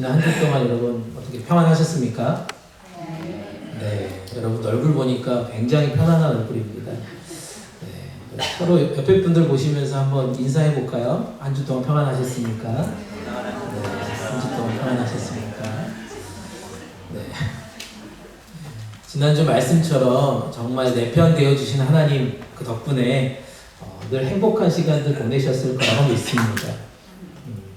지난 한 주 동안 여러분 어떻게 평안하셨습니까? 네, 여러분 얼굴 보니까 굉장히 편안한 얼굴입니다. 네, 서로 옆에 분들 보시면서 한번 인사해 볼까요? 한 주 동안 평안하셨습니까? 네, 한 주 동안 평안하셨습니까? 네. 지난주 말씀처럼 정말 내 편 되어주신 하나님 그 덕분에 늘 행복한 시간들 보내셨을 거라고 믿습니다.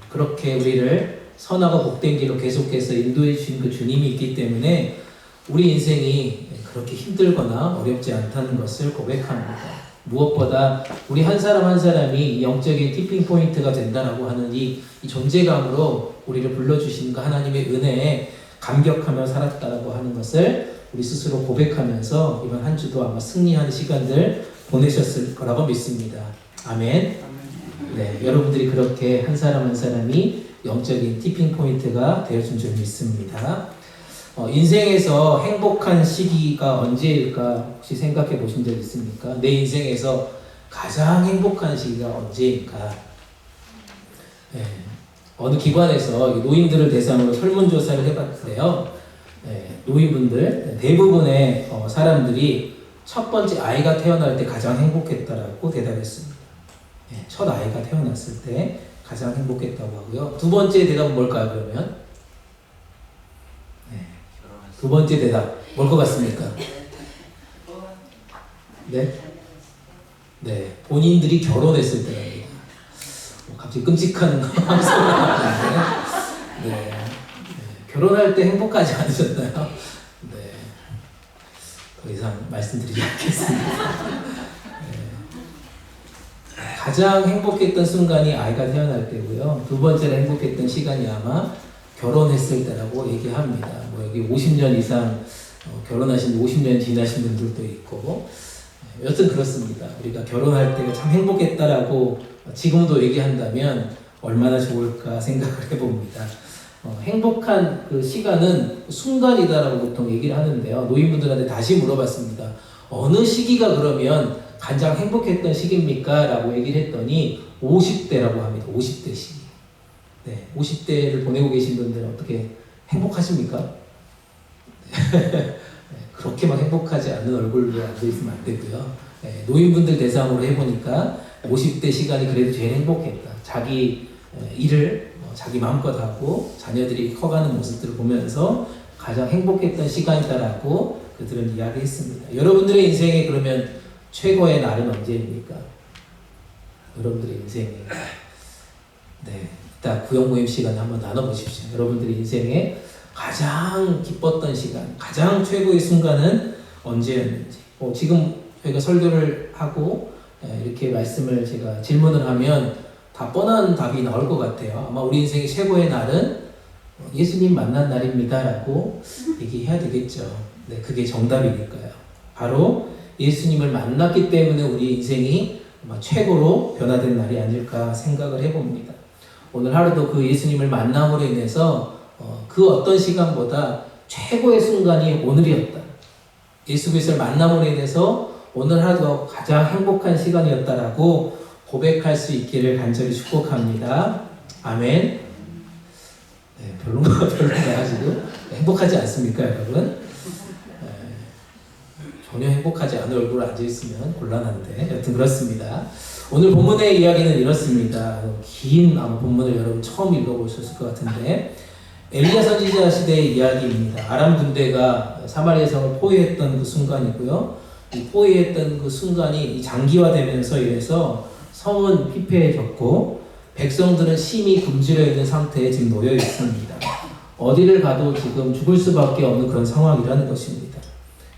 그렇게 우리를 선하고 복된 길로 계속해서 인도해 주신 그 주님이 있기 때문에 우리 인생이 그렇게 힘들거나 어렵지 않다는 것을 고백합니다. 무엇보다 우리 한 사람 한 사람이 영적인 티핑 포인트가 된다라고 하는 이 존재감으로 우리를 불러주신 그 하나님의 은혜에 감격하며 살았다라고 하는 것을 우리 스스로 고백하면서 이번 한 주도 아마 승리하는 시간들 보내셨을 거라고 믿습니다. 아멘. 네, 여러분들이 그렇게 한 사람 한 사람이 영적인 티핑 포인트가 되어준 줄 믿습니다. 인생에서 행복한 시기가 언제일까 혹시 생각해 보신 적 있습니까? 내 인생에서 가장 행복한 시기가 언제일까? 네, 어느 기관에서 노인들을 대상으로 설문조사를 해봤는데요. 네, 노인분들 대부분의 사람들이 첫 번째 아이가 태어날 때 가장 행복했다라고 대답했습니다. 네, 첫 아이가 태어났을 때 가장 행복했다고 하고요. 두 번째 대답은 뭘까요, 그러면? 네, 두 번째 대답, 뭘 것 같습니까? 네? 네, 본인들이 결혼했을 때랍니다. 갑자기 끔찍한 방송이 나왔는데, 네, 결혼할 때 행복하지 않으셨나요? 네, 더 이상 말씀드리지 않겠습니다. 가장 행복했던 순간이 아이가 태어날 때고요. 두 번째로 행복했던 시간이 아마 결혼했을 때라고 얘기합니다. 뭐 여기 50년 이상 결혼하신 50년 지나신 분들도 있고 여튼 그렇습니다. 우리가 결혼할 때가 참 행복했다라고 지금도 얘기한다면 얼마나 좋을까 생각을 해봅니다. 행복한 그 시간은 순간이다라고 보통 얘기를 하는데요. 노인분들한테 다시 물어봤습니다. 어느 시기가 그러면 가장 행복했던 시기입니까? 라고 얘기를 했더니 50대라고 합니다. 50대 시기. 네, 50대를 보내고 계신 분들 어떻게 행복하십니까? 네, 그렇게 막 행복하지 않는 얼굴로 앉아있으면 안 되고요. 네, 노인분들 대상으로 해보니까 50대 시간이 그래도 제일 행복했다. 자기 일을 자기 마음껏 하고 자녀들이 커가는 모습들을 보면서 가장 행복했던 시간이다라고 그들은 이야기했습니다. 여러분들의 인생에 그러면 최고의 날은 언제입니까? 여러분들의 인생에. 네, 이따 구역 모임 시간 한번 나눠보십시오. 여러분들의 인생에 가장 기뻤던 시간, 가장 최고의 순간은 언제였는지. 지금 저희가 설교를 하고 이렇게 말씀을 제가 질문을 하면 다 뻔한 답이 나올 것 같아요. 아마 우리 인생의 최고의 날은 예수님 만난 날입니다 라고 얘기해야 되겠죠. 네, 그게 정답이니까요. 바로 예수님을 만났기 때문에 우리 인생이 아마 최고로 변화된 날이 아닐까 생각을 해봅니다. 오늘 하루도 그 예수님을 만남으로 인해서 그 어떤 시간보다 최고의 순간이 오늘이었다. 예수 그리스도를 만남으로 인해서 오늘 하루도 가장 행복한 시간이었다라고 고백할 수 있기를 간절히 축복합니다. 아멘. 네, 별로가 별로가지고 행복하지 않습니까, 여러분? 전혀 행복하지 않은 얼굴로 앉아있으면 곤란한데 여튼 그렇습니다. 오늘 본문의 이야기는 이렇습니다. 긴 본문을 여러분 처음 읽어보셨을 것 같은데 엘리야 선지자 시대의 이야기입니다. 아람 군대가 사마리아 성을 포위했던 그 순간이고요. 이 포위했던 그 순간이 장기화되면서 이래서 성은 피폐해졌고 백성들은 심히 굶주려 있는 상태에 지금 놓여 있습니다. 어디를 가도 지금 죽을 수밖에 없는 그런 상황이라는 것입니다.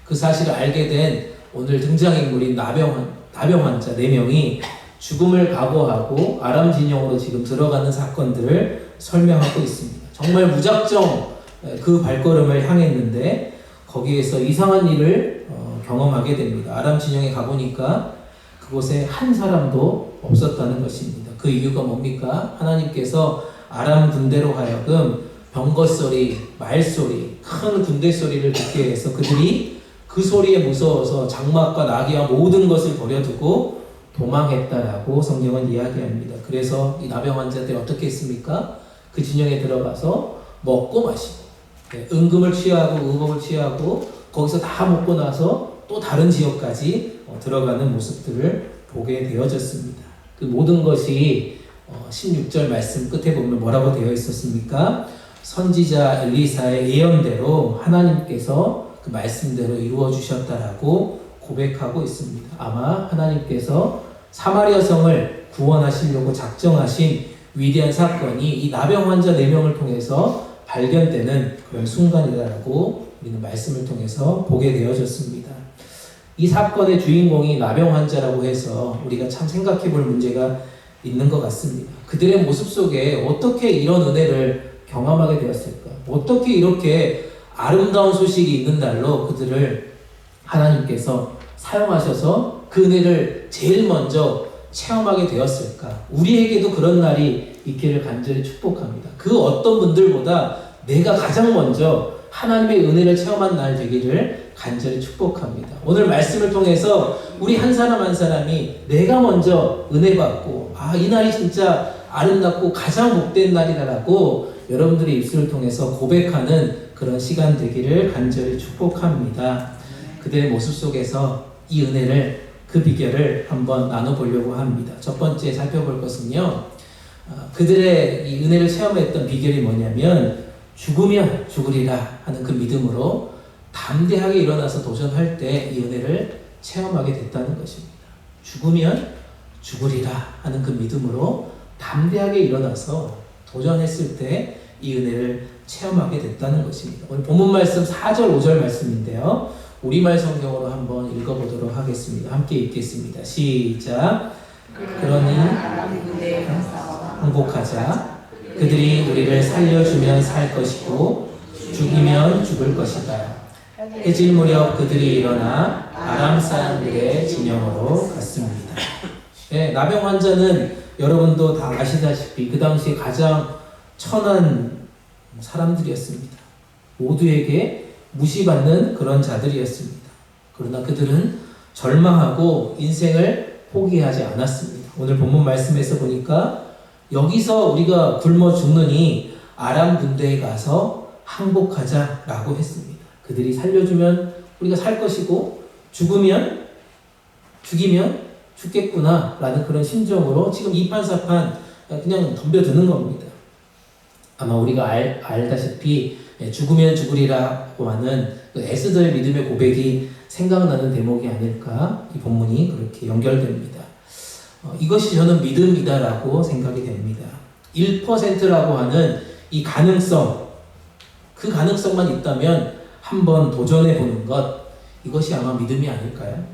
그 사실을 알게 된 오늘 등장인물인 나병 환자 4명이 죽음을 각오하고 아람 진영으로 지금 들어가는 사건들을 설명하고 있습니다. 정말 무작정 그 발걸음을 향했는데 거기에서 이상한 일을 경험하게 됩니다. 아람 진영에 가보니까 그곳에 한 사람도 없었다는 것입니다. 그 이유가 뭡니까? 하나님께서 아람 군대로 하여금 병거소리, 말소리, 큰 군대 소리를 듣게 해서 그들이 그 소리에 무서워서 장막과 나귀와 모든 것을 버려두고 도망했다라고 성경은 이야기합니다. 그래서 이 나병 환자들이 어떻게 했습니까? 그 진영에 들어가서 먹고 마시고 은금을 취하고 의복을 취하고 거기서 다 먹고 나서 또 다른 지역까지 들어가는 모습들을 보게 되어졌습니다. 그 모든 것이 16절 말씀 끝에 보면 뭐라고 되어 있었습니까? 선지자 엘리사의 예언대로 하나님께서 그 말씀대로 이루어 주셨다라고 고백하고 있습니다. 아마 하나님께서 사마리아 성을 구원하시려고 작정하신 위대한 사건이 이 나병 환자 4명을 통해서 발견되는 그런 순간이라고 우리는 말씀을 통해서 보게 되어졌습니다. 이 사건의 주인공이 나병 환자라고 해서 우리가 참 생각해 볼 문제가 있는 것 같습니다. 그들의 모습 속에 어떻게 이런 은혜를 경험하게 되었을까? 어떻게 이렇게 아름다운 소식이 있는 날로 그들을 하나님께서 사용하셔서 그 은혜를 제일 먼저 체험하게 되었을까? 우리에게도 그런 날이 있기를 간절히 축복합니다. 그 어떤 분들보다 내가 가장 먼저 하나님의 은혜를 체험한 날 되기를 간절히 축복합니다. 오늘 말씀을 통해서 우리 한 사람 한 사람이 내가 먼저 은혜 받고 이 날이 진짜 아름답고 가장 복된 날이다라고 여러분들의 입술을 통해서 고백하는 그런 시간 되기를 간절히 축복합니다. 그들의 모습 속에서 이 은혜를 그 비결을 한번 나눠보려고 합니다. 첫 번째 살펴볼 것은요, 그들의 이 은혜를 체험했던 비결이 뭐냐면 죽으면 죽으리라 하는 그 믿음으로 담대하게 일어나서 도전할 때 이 은혜를 체험하게 됐다는 것입니다. 죽으면 죽으리라 하는 그 믿음으로 담대하게 일어나서 도전했을 때 이 은혜를 체험하게 됐다는 것입니다. 오늘 본문 말씀 4절 5절 말씀인데요. 우리말 성경으로 한번 읽어보도록 하겠습니다. 함께 읽겠습니다. 시작. 그러니 항복하자. 그들이 우리를 살려주면 살 것이고 죽이면 죽을 것이다. 해질 무렵 그들이 일어나 아람 사람들의 진영으로 갔습니다. 네, 나병 환자는 여러분도 다 아시다시피 그 당시에 가장 천한 사람들이었습니다. 모두에게 무시받는 그런 자들이었습니다. 그러나 그들은 절망하고 인생을 포기하지 않았습니다. 오늘 본문 말씀에서 보니까 여기서 우리가 굶어 죽느니 아람 군대에 가서 항복하자라고 했습니다. 그들이 살려주면 우리가 살 것이고 죽으면 죽이면 죽겠구나 라는 그런 심정으로 지금 이판사판 그냥 덤벼드는 겁니다. 아마 우리가 알다시피 죽으면 죽으리라고 하는 그 에스더의 믿음의 고백이 생각나는 대목이 아닐까, 이 본문이 그렇게 연결됩니다. 이것이 저는 믿음이다라고 생각이 됩니다. 1%라고 하는 이 가능성, 그 가능성만 있다면 한번 도전해 보는 것, 이것이 아마 믿음이 아닐까요?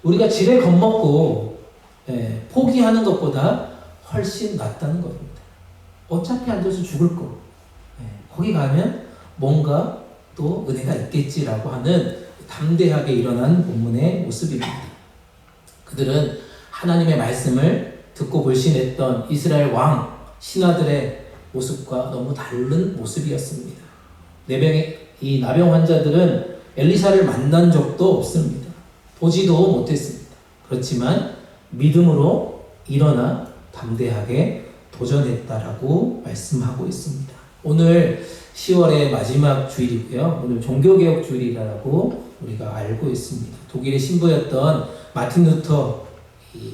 우리가 지레 겁먹고 포기하는 것보다 훨씬 낫다는 겁니다. 어차피 앉아서 죽을 거. 거기 가면 뭔가 또 은혜가 있겠지라고 하는 담대하게 일어난 본문의 모습입니다. 그들은 하나님의 말씀을 듣고 불신했던 이스라엘 왕, 신하들의 모습과 너무 다른 모습이었습니다. 이 나병 환자들은 엘리사를 만난 적도 없습니다. 보지도 못했습니다. 그렇지만 믿음으로 일어나 담대하게 도전했다라고 말씀하고 있습니다. 오늘 10월의 마지막 주일이고요. 오늘 종교개혁 주일이라고 우리가 알고 있습니다. 독일의 신부였던 마틴 루터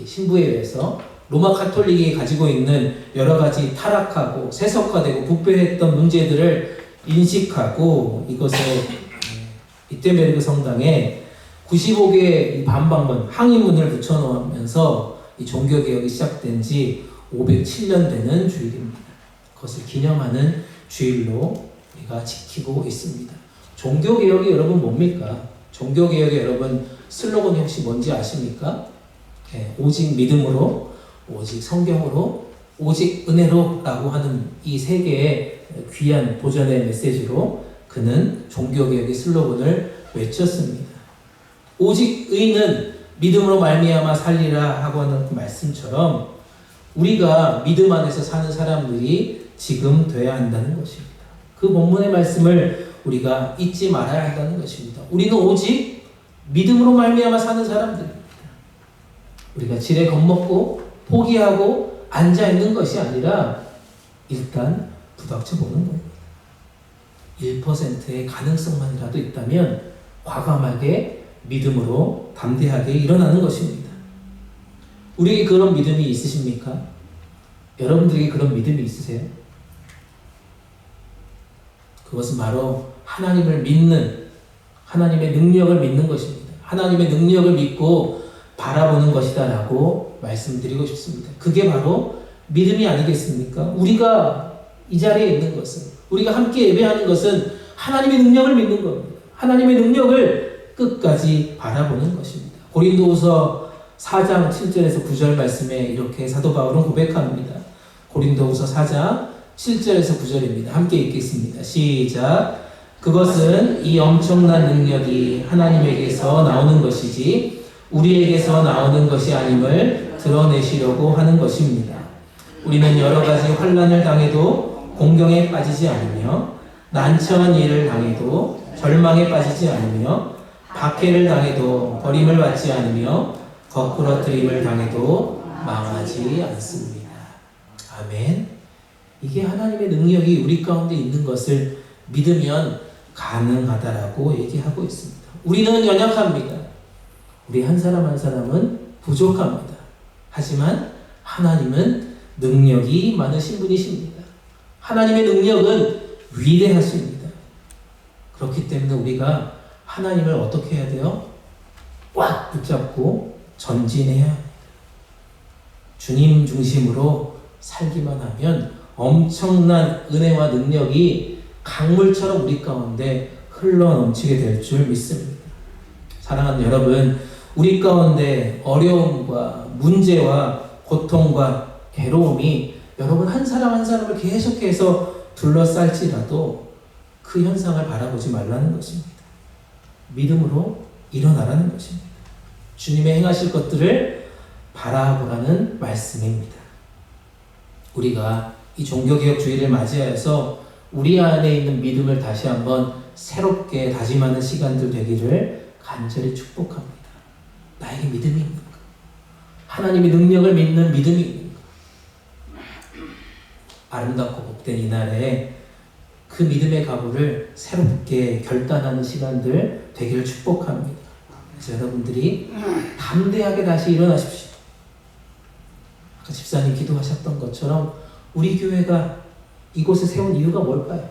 신부에 의해서 로마 카톨릭이 가지고 있는 여러 가지 타락하고 세속화되고 부패했던 문제들을 인식하고 이것에 비테베르그 성당에 95개의 반박문, 항의문을 붙여놓으면서 이 종교개혁이 시작된 지 507년 되는 주일입니다. 그것을 기념하는 주일로 우리가 지키고 있습니다. 종교개혁이 여러분 뭡니까? 종교개혁의 여러분 슬로건이 혹시 뭔지 아십니까? 오직 믿음으로, 오직 성경으로, 오직 은혜로 라고 하는 이 세 개의 귀한 도전의 메시지로 그는 종교개혁의 슬로건을 외쳤습니다. 오직 의인은 믿음으로 말미암아 살리라 하고 하는 그 말씀처럼 우리가 믿음 안에서 사는 사람들이 지금 돼야 한다는 것입니다. 그 본문의 말씀을 우리가 잊지 말아야 한다는 것입니다. 우리는 오직 믿음으로 말미암아 사는 사람들입니다. 우리가 지레 겁먹고 포기하고 앉아있는 것이 아니라 일단 부닥쳐 보는 거예요. 1%의 가능성만이라도 있다면 과감하게 믿음으로 담대하게 일어나는 것입니다. 우리에게 그런 믿음이 있으십니까? 여러분들에게 그런 믿음이 있으세요? 그것은 바로 하나님을 믿는, 하나님의 능력을 믿는 것입니다. 하나님의 능력을 믿고 바라보는 것이다 라고 말씀드리고 싶습니다. 그게 바로 믿음이 아니겠습니까? 우리가 이 자리에 있는 것은, 우리가 함께 예배하는 것은 하나님의 능력을 믿는 겁니다. 하나님의 능력을 끝까지 바라보는 것입니다. 고린도후서 4장 7절에서 9절 말씀에 이렇게 사도 바울은 고백합니다. 고린도후서 4장 7절에서 9절입니다. 함께 읽겠습니다. 시작. 그것은 이 엄청난 능력이 하나님에게서 나오는 것이지 우리에게서 나오는 것이 아님을 드러내시려고 하는 것입니다. 우리는 여러 가지 환난을 당해도 공경에 빠지지 않으며 난처한 일을 당해도 절망에 빠지지 않으며 박해를 당해도 버림을 받지 않으며 거꾸러뜨림을 당해도 망하지 않습니다. 아멘. 이게 하나님의 능력이 우리 가운데 있는 것을 믿으면 가능하다라고 얘기하고 있습니다. 우리는 연약합니다. 우리 한 사람 한 사람은 부족합니다. 하지만 하나님은 능력이 많으신 분이십니다. 하나님의 능력은 위대하십니다. 그렇기 때문에 우리가 하나님을 어떻게 해야 돼요? 꽉 붙잡고 전진해야 합니다. 주님 중심으로 살기만 하면 엄청난 은혜와 능력이 강물처럼 우리 가운데 흘러넘치게 될 줄 믿습니다. 사랑하는 여러분, 우리 가운데 어려움과 문제와 고통과 괴로움이 여러분 한 사람 한 사람을 계속해서 둘러쌀지라도 그 현상을 바라보지 말라는 것입니다. 믿음으로 일어나라는 것입니다. 주님의 행하실 것들을 바라보라는 말씀입니다. 우리가 이 종교개혁주의를 맞이하여서 우리 안에 있는 믿음을 다시 한번 새롭게 다짐하는 시간들 되기를 간절히 축복합니다. 나에게 믿음이 있는가? 하나님의 능력을 믿는 믿음이 있는가? 아름답고 복된 이날에 그 믿음의 각오를 새롭게 결단하는 시간들 되기를 축복합니다. 그래서 여러분들이 담대하게 다시 일어나십시오. 아까 집사님 기도하셨던 것처럼 우리 교회가 이곳에 세운 이유가 뭘까요?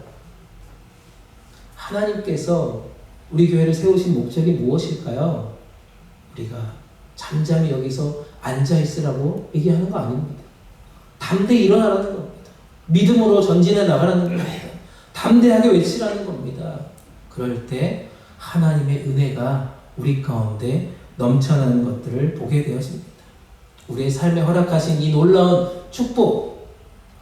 하나님께서 우리 교회를 세우신 목적이 무엇일까요? 우리가 잠잠히 여기서 앉아있으라고 얘기하는 거 아닙니다. 담대히 일어나라는 겁니다. 믿음으로 전진해 나가라는 겁니다. 담대하게 외치라는 겁니다. 그럴 때 하나님의 은혜가 우리 가운데 넘쳐나는 것들을 보게 되어집니다. 우리의 삶에 허락하신 이 놀라운 축복,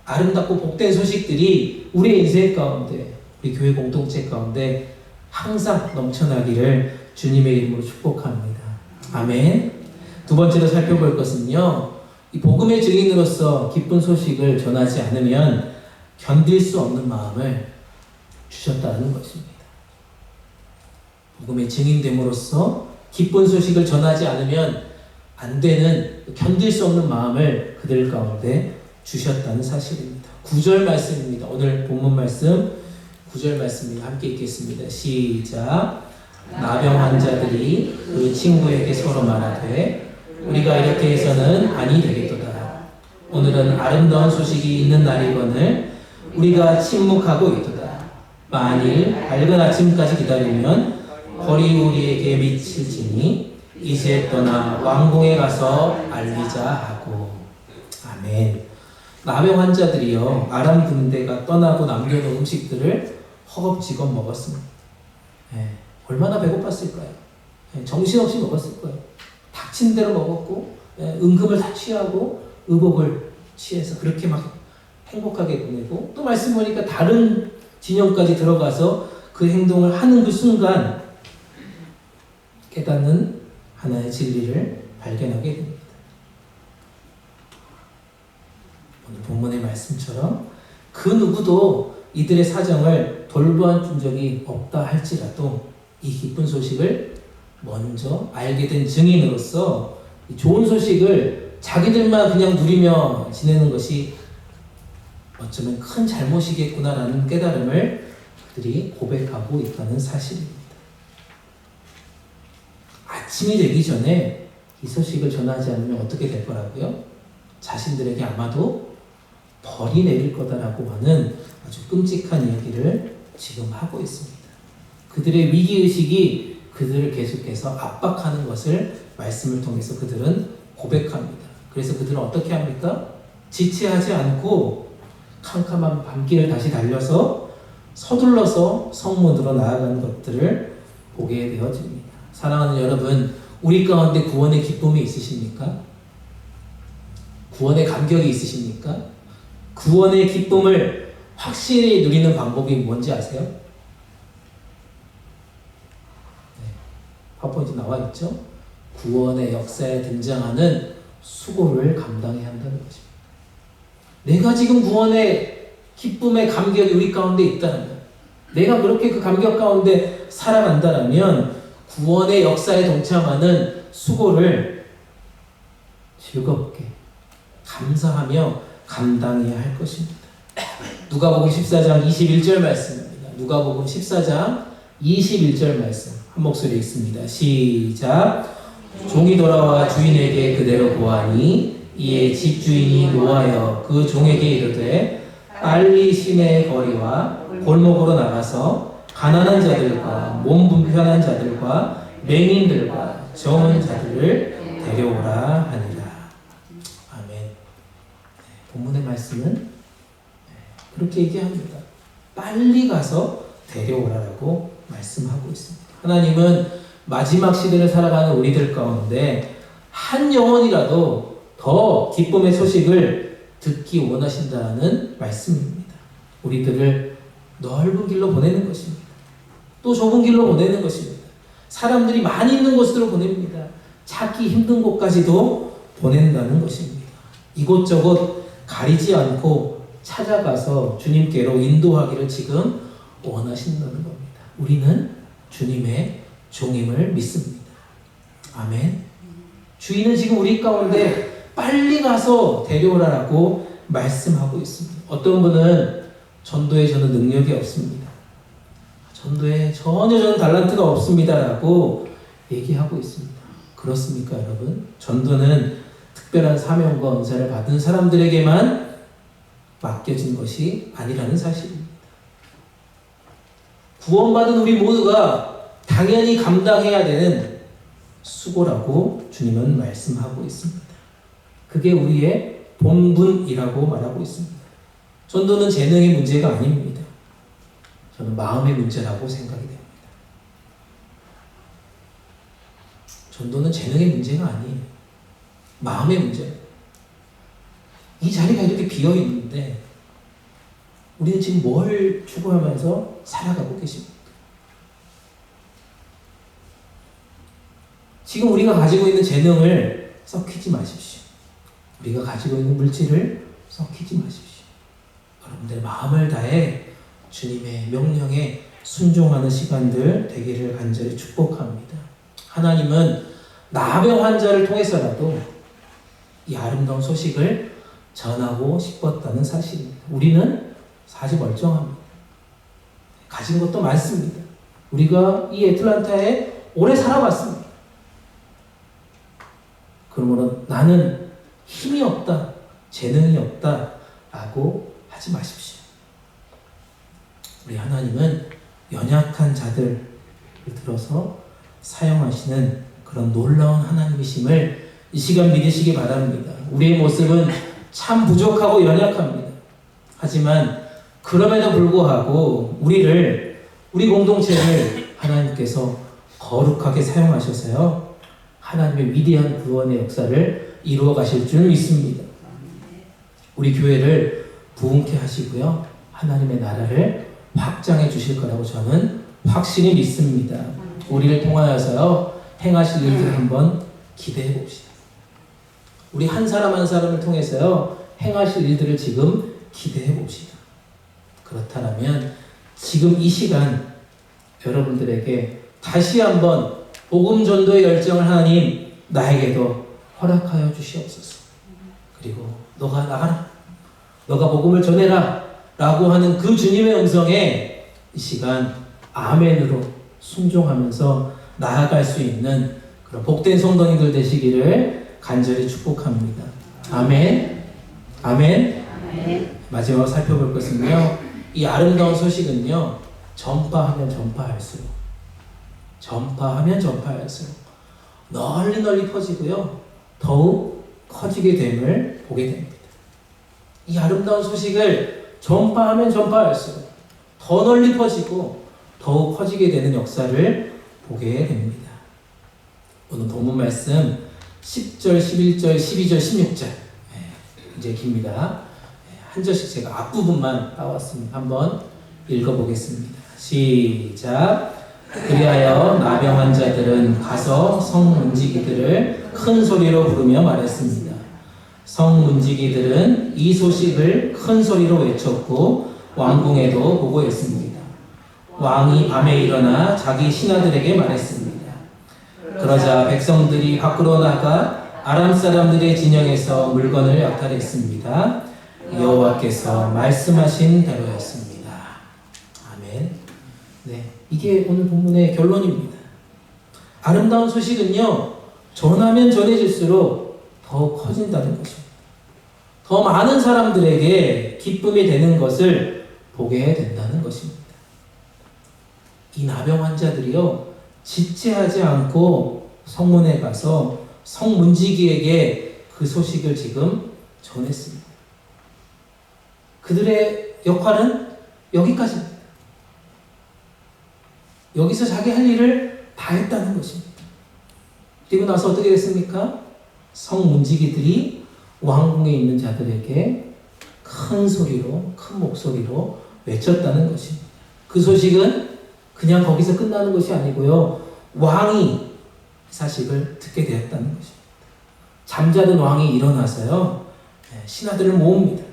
아름답고 복된 소식들이 우리의 인생 가운데, 우리 교회 공동체 가운데 항상 넘쳐나기를 주님의 이름으로 축복합니다. 아멘. 두 번째로 살펴볼 것은요, 이 복음의 증인으로서 기쁜 소식을 전하지 않으면 견딜 수 없는 마음을 주셨다는 것입니다. 복음의 증인됨으로써 기쁜 소식을 전하지 않으면 안 되는, 견딜 수 없는 마음을 그들 가운데 주셨다는 사실입니다. 9절 말씀입니다. 오늘 본문 말씀 9절 말씀입니다. 함께 읽겠습니다. 시작. 나병 환자들이 그 친구에게 서로 말하되 우리가 이렇게 해서는 아니 되겠도다. 오늘은 아름다운 소식이 있는 날이거늘 우리가 침묵하고 있도다. 만일 밝은 아침까지 기다리면 벌이 우리에게 미칠지니 이제 떠나 왕궁에 가서 알리자 하고. 아멘. 나병 환자들이요, 아람 군대가 떠나고 남겨놓은 음식들을 허겁지겁 먹었습니다. 얼마나 배고팠을까요? 정신없이 먹었을 거예요. 닥친 대로 먹었고, 은금을 다 취하고 의복을 취해서 그렇게 막 행복하게 보내고, 또 말씀 보니까 다른 진영까지 들어가서 그 행동을 하는 그 순간 깨닫는 하나의 진리를 발견하게 됩니다. 오늘 본문의 말씀처럼 그 누구도 이들의 사정을 돌보아준 적이 없다 할지라도 이 기쁜 소식을 먼저 알게 된 증인으로서 이 좋은 소식을 자기들만 그냥 누리며 지내는 것이 어쩌면 큰 잘못이겠구나라는 깨달음을 그들이 고백하고 있다는 사실입니다. 아침이 되기 전에 이 소식을 전하지 않으면 어떻게 될 거라고요? 자신들에게 아마도 벌이 내릴 거다라고 하는 아주 끔찍한 이야기를 지금 하고 있습니다. 그들의 위기의식이 그들을 계속해서 압박하는 것을 말씀을 통해서 그들은 고백합니다. 그래서 그들은 어떻게 합니까? 지체하지 않고 캄캄한 밤길을 다시 달려서 서둘러서 성문으로 나아가는 것들을 보게 되어집니다. 사랑하는 여러분, 우리 가운데 구원의 기쁨이 있으십니까? 구원의 감격이 있으십니까? 구원의 기쁨을 확실히 누리는 방법이 뭔지 아세요? 네, 파워포인트 나와 있죠? 구원의 역사에 등장하는 수고를 감당해야 한다는 것입니다. 내가 지금 구원의 기쁨의 감격이 우리 가운데 있다면, 내가 그렇게 그 감격 가운데 살아간다면 구원의 역사에 동참하는 수고를 즐겁게 감사하며 감당해야 할 것입니다. 누가복음 14장 21절 말씀입니다. 누가복음 14장 21절 말씀 한 목소리 읽습니다. 시작. 종이 돌아와 주인에게 그대로 보아니 이에 집주인이 노하여 그 종에게 이르되 빨리 시내의 거리와 골목으로 나가서 가난한 자들과 몸 불편한 자들과 맹인들과 정은 자들을 데려오라 하니라. 아멘. 본문의 말씀은 그렇게 얘기합니다. 빨리 가서 데려오라라고 말씀하고 있습니다. 하나님은 마지막 시대를 살아가는 우리들 가운데 한 영혼이라도 더 기쁨의 소식을 듣기 원하신다는 말씀입니다. 우리들을 넓은 길로 보내는 것입니다. 또 좁은 길로 보내는 것입니다. 사람들이 많이 있는 곳으로 보냅니다. 찾기 힘든 곳까지도 보낸다는 것입니다. 이곳저곳 가리지 않고 찾아가서 주님께로 인도하기를 지금 원하신다는 겁니다. 우리는 주님의 종임을 믿습니다. 아멘. 주인은 지금 우리 가운데 빨리 가서 데려오라라고 말씀하고 있습니다. 어떤 분은 전도에 저는 능력이 없습니다. 전도에 전혀 저는 달란트가 없습니다라고 얘기하고 있습니다. 그렇습니까, 여러분? 전도는 특별한 사명과 은사를 받은 사람들에게만 맡겨진 것이 아니라는 사실입니다. 구원받은 우리 모두가 당연히 감당해야 되는 수고라고 주님은 말씀하고 있습니다. 그게 우리의 본분이라고 말하고 있습니다. 전도는 재능의 문제가 아닙니다. 저는 마음의 문제라고 생각이 됩니다. 전도는 재능의 문제가 아니에요. 마음의 문제예요. 이 자리가 이렇게 비어 있는데 우리는 지금 뭘 추구하면서 살아가고 계십니까? 지금 우리가 가지고 있는 재능을 썩히지 마십시오. 우리가 가지고 있는 물질을 썩히지 마십시오. 여러분들 마음을 다해 주님의 명령에 순종하는 시간들 되기를 간절히 축복합니다. 하나님은 나병 환자를 통해서라도 이 아름다운 소식을 전하고 싶었다는 사실입니다. 우리는 사실 멀쩡합니다. 가진 것도 많습니다. 우리가 이 애틀란타에 오래 살아왔습니다. 그러므로 나는 힘이 없다, 재능이 없다 라고 하지 마십시오. 우리 하나님은 연약한 자들을 들어서 사용하시는 그런 놀라운 하나님이심을 이 시간 믿으시기 바랍니다. 우리의 모습은 참 부족하고 연약합니다. 하지만 그럼에도 불구하고 우리 공동체를 하나님께서 거룩하게 사용하셔서요, 하나님의 위대한 구원의 역사를 이루어 가실 줄 믿습니다. 우리 교회를 부흥케 하시고요, 하나님의 나라를 확장해 주실 거라고 저는 확신히 믿습니다. 우리를 통하여서요 행하실 일들 한번 기대해 봅시다. 우리 한 사람 한 사람을 통해서요 행하실 일들을 지금 기대해 봅시다. 그렇다면 지금 이 시간 여러분들에게 다시 한번 복음 전도의 열정을 하나님 나에게도 허락하여 주시옵소서. 그리고 너가 나가라. 너가 복음을 전해라 라고 하는 그 주님의 음성에 이 시간 아멘으로 순종하면서 나아갈 수 있는 그런 복된 성도님들 되시기를 간절히 축복합니다. 아멘. 아멘. 아멘. 마지막으로 살펴볼 것은요, 이 아름다운 소식은요, 전파하면 전파할수록 널리 널리 퍼지고요, 더욱 커지게 됨을 보게 됩니다. 이 아름다운 소식을 전파하면 전파할수록 더 널리 퍼지고 더욱 커지게 되는 역사를 보게 됩니다. 오늘 본문 말씀 10절, 11절, 12절, 16절 이제 깁니다. 한 절씩 제가 앞부분만 따왔습니다. 한번 읽어보겠습니다. 시작. 그리하여 나병 환자들은 가서 성문지기들을 큰 소리로 부르며 말했습니다. 성문지기들은 이 소식을 큰 소리로 외쳤고 왕궁에도 보고했습니다. 왕이 밤에 일어나 자기 신하들에게 말했습니다. 그러자 백성들이 밖으로 나가 아람 사람들의 진영에서 물건을 약탈했습니다. 여호와께서 말씀하신 대로였습니다. 아멘. 네, 이게 오늘 본문의 결론입니다. 아름다운 소식은요, 전하면 전해질수록 더 커진다는 것입니다. 더 많은 사람들에게 기쁨이 되는 것을 보게 된다는 것입니다. 이 나병 환자들이요, 지체하지 않고 성문에 가서 성문지기에게 그 소식을 지금 전했습니다. 그들의 역할은 여기까지입니다. 여기서 자기 할 일을 다 했다는 것입니다. 그리고 나서 어떻게 됐습니까? 성문지기들이 왕궁에 있는 자들에게 큰 소리로, 큰 목소리로 외쳤다는 것입니다. 그 소식은 그냥 거기서 끝나는 것이 아니고요, 왕이 사실을 듣게 되었다는 것입니다. 잠자던 왕이 일어나서요, 신하들을 모읍니다.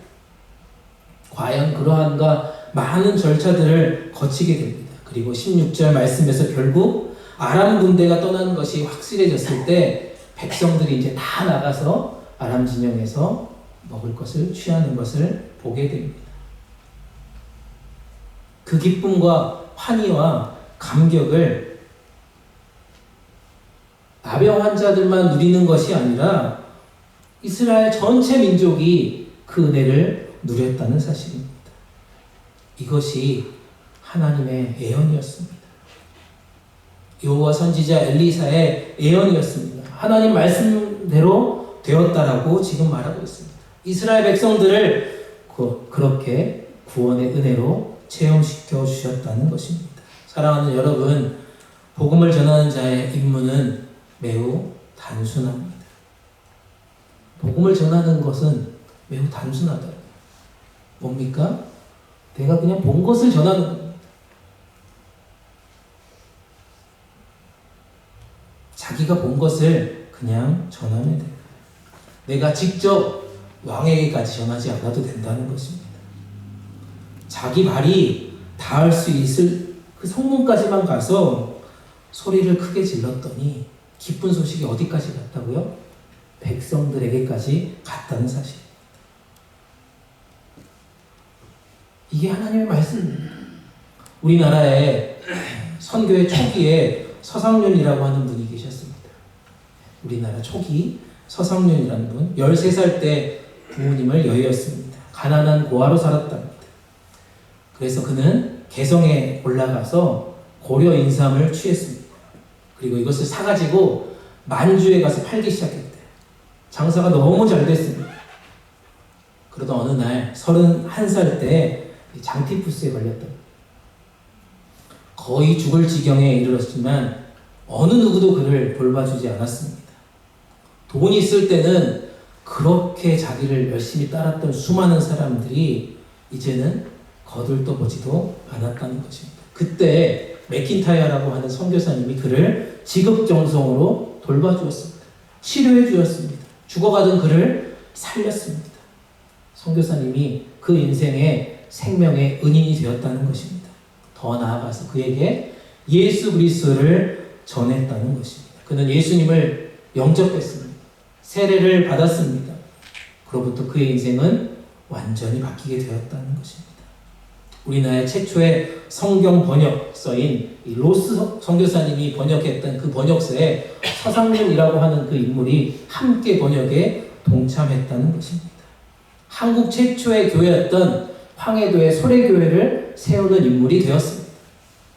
과연 그러한가 많은 절차들을 거치게 됩니다. 그리고 16절 말씀에서 결국 아람 군대가 떠나는 것이 확실해졌을 때 백성들이 이제 다 나가서 아람 진영에서 먹을 것을 취하는 것을 보게 됩니다. 그 기쁨과 환희와 감격을 나병 환자들만 누리는 것이 아니라 이스라엘 전체 민족이 그 은혜를 누렸다는 사실입니다. 이것이 하나님의 예언이었습니다. 여호와 선지자 엘리사의 예언이었습니다. 하나님 말씀대로 되었다라고 지금 말하고 있습니다. 이스라엘 백성들을 그렇게 구원의 은혜로 체험시켜 주셨다는 것입니다. 사랑하는 여러분, 복음을 전하는 자의 임무는 매우 단순합니다. 복음을 전하는 것은 매우 단순하다. 뭡니까? 내가 그냥 본 것을 전하는 겁니다. 자기가 본 것을 그냥 전하면 돼요. 내가 직접 왕에게까지 전하지 않아도 된다는 것입니다. 자기 발이 닿을 수 있을 그 성문까지만 가서 소리를 크게 질렀더니 기쁜 소식이 어디까지 갔다고요? 백성들에게까지 갔다는 사실. 이게 하나님의 말씀입니다. 우리나라에 선교의 초기에 서상륜이라고 하는 분이 계셨습니다. 우리나라 초기 서상륜이라는 분, 13살 때 부모님을 여의었습니다. 가난한 고아로 살았답니다. 그래서 그는 개성에 올라가서 고려 인삼을 취했습니다. 그리고 이것을 사가지고 만주에 가서 팔기 시작했대요. 장사가 너무 잘 됐습니다. 그러다 어느 날 31살 때 장티푸스에 걸렸다. 거의 죽을 지경에 이르렀지만 어느 누구도 그를 돌봐주지 않았습니다. 돈이 있을 때는 그렇게 자기를 열심히 따랐던 수많은 사람들이 이제는 거들떠보지도 않았다는 것입니다. 그때 맥킨타이어라고 하는 선교사님이 그를 지극정성으로 돌봐주었습니다. 치료해 주었습니다. 죽어가던 그를 살렸습니다. 선교사님이 그 인생의 생명의 은인이 되었다는 것입니다. 더 나아가서 그에게 예수 그리스도를 전했다는 것입니다. 그는 예수님을 영접했습니다. 세례를 받았습니다. 그로부터 그의 인생은 완전히 바뀌게 되었다는 것입니다. 우리나라의 최초의 성경 번역서인 로스 선교사님이 번역했던 그 번역서에 서상윤이라고 하는 그 인물이 함께 번역에 동참했다는 것입니다. 한국 최초의 교회였던 황해도의 소래교회를 세우는 인물이 되었습니다.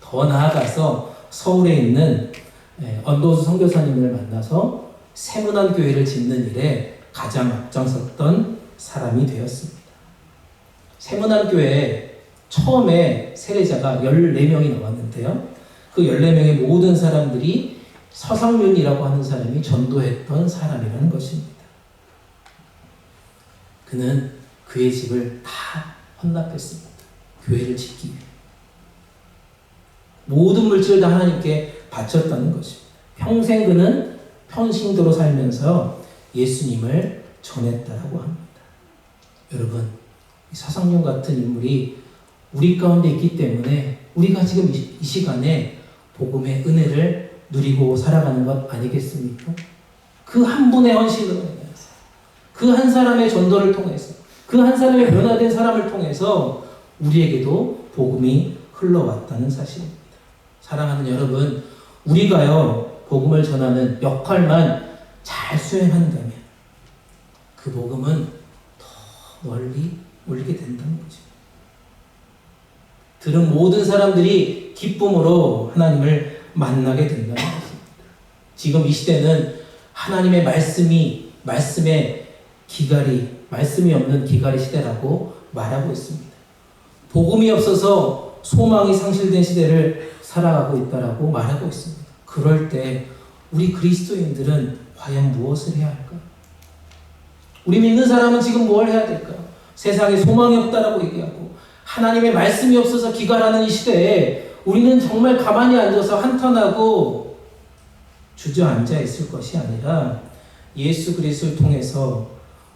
더 나아가서 서울에 있는 언도수 선교사님을 만나서 세문안 교회를 짓는 일에 가장 앞장섰던 사람이 되었습니다. 세문안 교회에 처음에 세례자가 14명이 나왔는데요. 그 14명의 모든 사람들이 서상윤이라고 하는 사람이 전도했던 사람이라는 것입니다. 그는 그의 집을 다 헌납했습니다. 교회를 짓기 위해. 모든 물질을 다 하나님께 바쳤다는 것입니다. 평생 그는 평신도로 살면서 예수님을 전했다라고 합니다. 여러분, 서상윤 같은 인물이 우리 가운데 있기 때문에 우리가 지금 이 시간에 복음의 은혜를 누리고 살아가는 것 아니겠습니까? 그 한 분의 헌신으로 인해서, 그 한 사람의 전도를 통해서, 그 한 사람의 변화된 사람을 통해서 우리에게도 복음이 흘러왔다는 사실입니다. 사랑하는 여러분, 우리가요 복음을 전하는 역할만 잘 수행한다면 그 복음은 더 널리 울리게 된다는 거죠. 들은 모든 사람들이 기쁨으로 하나님을 만나게 된다는 것입니다. 지금 이 시대는 하나님의 말씀의 기갈이, 말씀이 없는 기갈의 시대라고 말하고 있습니다. 복음이 없어서 소망이 상실된 시대를 살아가고 있다라고 말하고 있습니다. 그럴 때 우리 그리스도인들은 과연 무엇을 해야 할까? 우리 믿는 사람은 지금 뭘 해야 될까? 세상에 소망이 없다라고 얘기하고 하나님의 말씀이 없어서 기갈하는 이 시대에 우리는 정말 가만히 앉아서 한탄하고 주저앉아 있을 것이 아니라 예수 그리스도를 통해서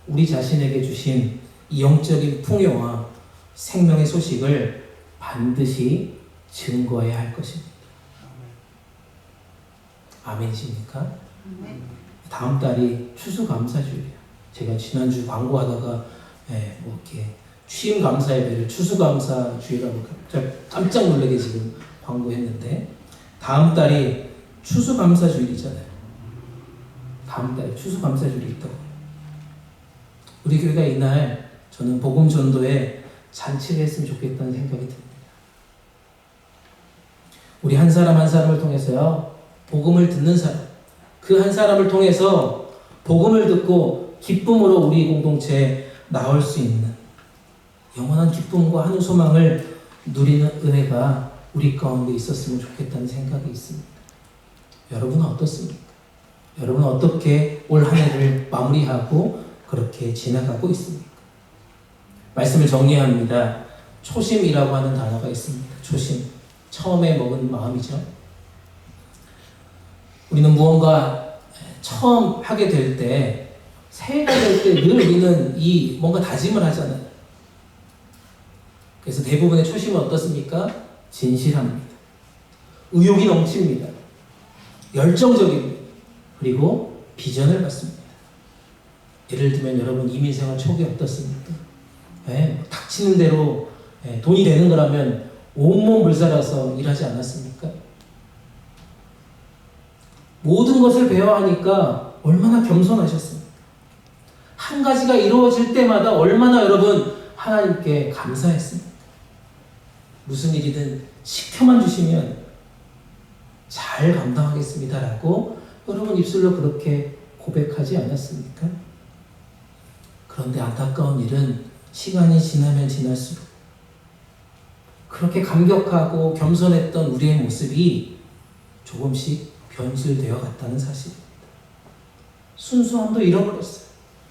우리 자신에게 주신 이 영적인 풍요와 생명의 소식을 반드시 증거해야 할 것입니다. 아멘이십니까? 다음 달이 추수감사주일이에요. 제가 지난주 광고하다가 이렇게 취임감사 예배를 추수감사주일이라고 깜짝 놀라게 지금 광고했는데 다음 달이 추수감사주일이잖아요. 다음 달에 추수감사주일이 있다고. 우리 교회가 이날 저는 복음 전도에 잔치를 했으면 좋겠다는 생각이 듭니다. 우리 한 사람 한 사람을 통해서요 복음을 듣는 사람, 그 한 사람을 통해서 복음을 듣고 기쁨으로 우리 공동체에 나올 수 있는 영원한 기쁨과 하늘 소망을 누리는 은혜가 우리 가운데 있었으면 좋겠다는 생각이 있습니다. 여러분은 어떻습니까? 여러분은 어떻게 올 한 해를 마무리하고 그렇게 지나가고 있습니까? 말씀을 정리합니다. 초심이라고 하는 단어가 있습니다. 초심. 처음에 먹은 마음이죠. 우리는 무언가 처음 하게 될 때, 새해가 될 때 늘 우리는 이 뭔가 다짐을 하잖아요. 그래서 대부분의 초심은 어떻습니까? 진실합니다. 의욕이 넘칩니다. 열정적입니다. 그리고 비전을 갖습니다. 예를 들면 여러분 이민생활 초기 어떻습니까? 닥치는 대로 돈이 되는 거라면 온몸 불살아서 일하지 않았습니까? 모든 것을 배워야 하니까 얼마나 겸손하셨습니까? 한 가지가 이루어질 때마다 얼마나 여러분 하나님께 감사했습니까? 무슨 일이든 시켜만 주시면 잘 감당하겠습니다라고 여러분 입술로 그렇게 고백하지 않았습니까? 그런데 안타까운 일은 시간이 지나면 지날수록 그렇게 감격하고 겸손했던 우리의 모습이 조금씩 변질되어 갔다는 사실입니다. 순수함도 잃어버렸어요.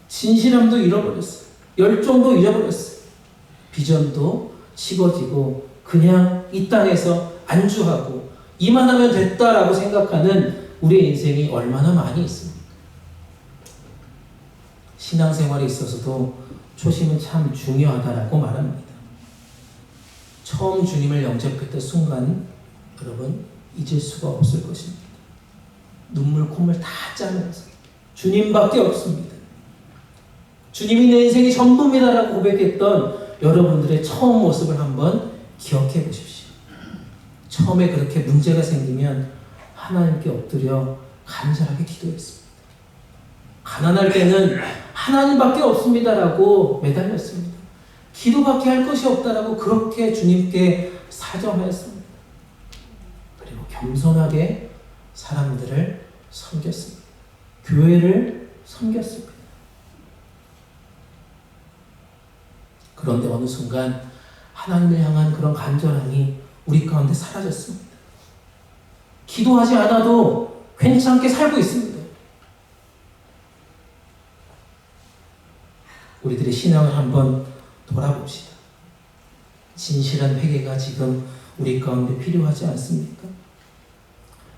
진실함도 잃어버렸어요. 열정도 잃어버렸어요. 비전도 식어지고 그냥 이 땅에서 안주하고 이만하면 됐다라고 생각하는 우리의 인생이 얼마나 많이 있습니까? 신앙생활에 있어서도 초심은 참 중요하다라고 말합니다. 처음 주님을 영접했던 순간 여러분 잊을 수가 없을 것입니다. 눈물 콧물 다 짜면서 주님밖에 없습니다. 주님이 내 인생이 전부입니다라고 고백했던 여러분들의 처음 모습을 한번 기억해 보십시오. 처음에 그렇게 문제가 생기면 하나님께 엎드려 간절하게 기도했습니다. 가난할 때는 하나님밖에 없습니다라고 매달렸습니다. 기도밖에 할 것이 없다라고 그렇게 주님께 사정하였습니다. 그리고 겸손하게 사람들을 섬겼습니다. 교회를 섬겼습니다. 그런데 어느 순간 하나님을 향한 그런 간절함이 우리 가운데 사라졌습니다. 기도하지 않아도 괜찮게 살고 있습니다. 우리들의 신앙을 한번 돌아봅시다. 진실한 회개가 지금 우리 가운데 필요하지 않습니까?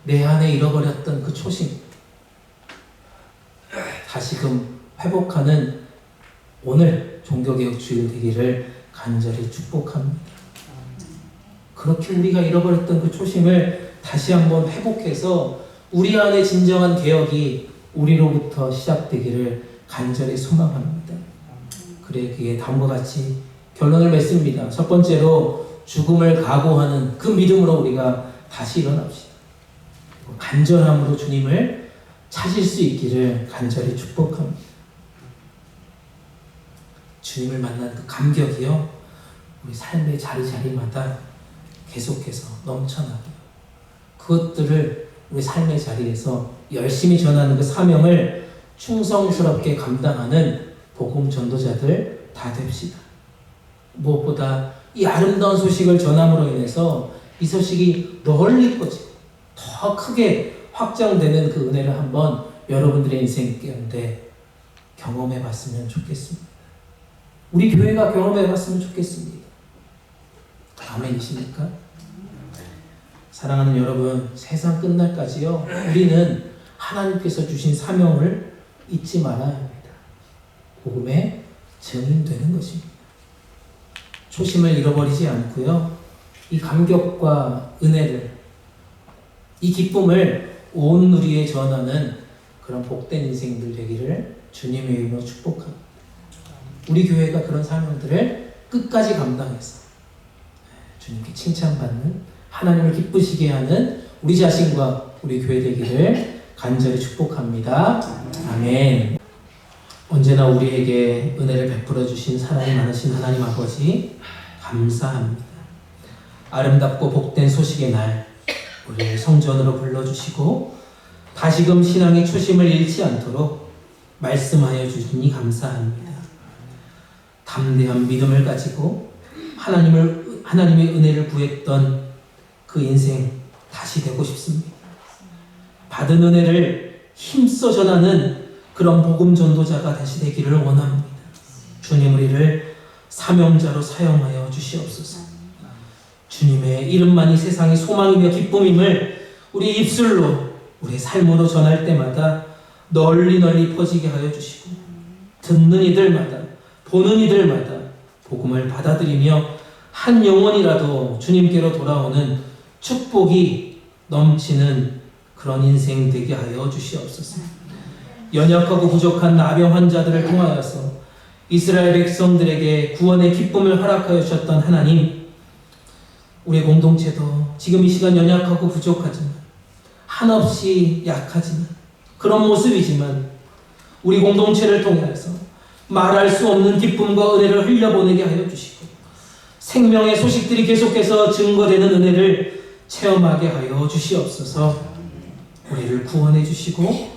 내 안에 잃어버렸던 그 초심 다시금 회복하는 오늘 종교개혁 주일 되기를 간절히 축복합니다. 그렇게 우리가 잃어버렸던 그 초심을 다시 한번 회복해서 우리 안에 진정한 개혁이 우리로부터 시작되기를 간절히 소망합니다. 그에 다음과 같이 결론을 맺습니다. 첫 번째로 죽음을 각오하는 그 믿음으로 우리가 다시 일어납시다. 간절함으로 주님을 찾을 수 있기를 간절히 축복합니다. 주님을 만난 그 감격이요, 우리 삶의 자리자리마다 계속해서 넘쳐나고요. 그것들을 우리 삶의 자리에서 열심히 전하는 그 사명을 충성스럽게 감당하는 복음 전도자들 다 됩시다. 무엇보다 이 아름다운 소식을 전함으로 인해서 이 소식이 널리 퍼지고 더 크게 확장되는 그 은혜를 한번 여러분들의 인생 가운데 경험해 봤으면 좋겠습니다. 우리 교회가 경험해 봤으면 좋겠습니다. 아멘이십니까? 사랑하는 여러분, 세상 끝날까지요, 우리는 하나님께서 주신 사명을 잊지 말아야 합니다. 복음의 증인되는 것입니다. 초심을 잃어버리지 않고요, 이 감격과 은혜를, 이 기쁨을 온 우리에 전하는 그런 복된 인생들 되기를 주님의 이름으로 축복합니다. 우리 교회가 그런 사명들을 끝까지 감당해서 주님께 칭찬받는, 하나님을 기쁘시게 하는 우리 자신과 우리 교회 되기를 간절히 축복합니다. 아멘. 언제나 우리에게 은혜를 베풀어 주신 사랑이 많으신 하나님 아버지, 감사합니다. 아름답고 복된 소식의 날 우리를 성전으로 불러주시고 다시금 신앙의 초심을 잃지 않도록 말씀하여 주시니 감사합니다. 담대한 믿음을 가지고 하나님의 은혜를 구했던 그 인생 다시 되고 싶습니다. 받은 은혜를 힘써 전하는 그런 복음 전도자가 다시 되기를 원합니다. 주님, 우리를 사명자로 사용하여 주시옵소서. 주님의 이름만이 세상의 소망이며 기쁨임을 우리 입술로, 우리 삶으로 전할 때마다 널리 퍼지게 하여 주시고, 듣는 이들마다, 보는 이들마다 복음을 받아들이며 한 영혼이라도 주님께로 돌아오는 축복이 넘치는 그런 인생 되게 하여 주시옵소서. 연약하고 부족한 나병 환자들을 통하여서 이스라엘 백성들에게 구원의 기쁨을 허락하여 주셨던 하나님, 우리 공동체도 지금 이 시간 연약하고 부족하지만, 한없이 약하지만, 그런 모습이지만 우리 공동체를 통해서 말할 수 없는 기쁨과 은혜를 흘려보내게 하여 주시고, 생명의 소식들이 계속해서 증거되는 은혜를 체험하게 하여 주시옵소서. 우리를 구원해 주시고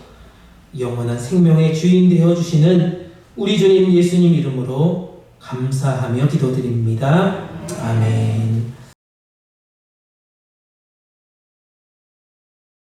영원한 생명의 주인 되어 주시는 우리 주님 예수님 이름으로 감사하며 기도드립니다. 아멘.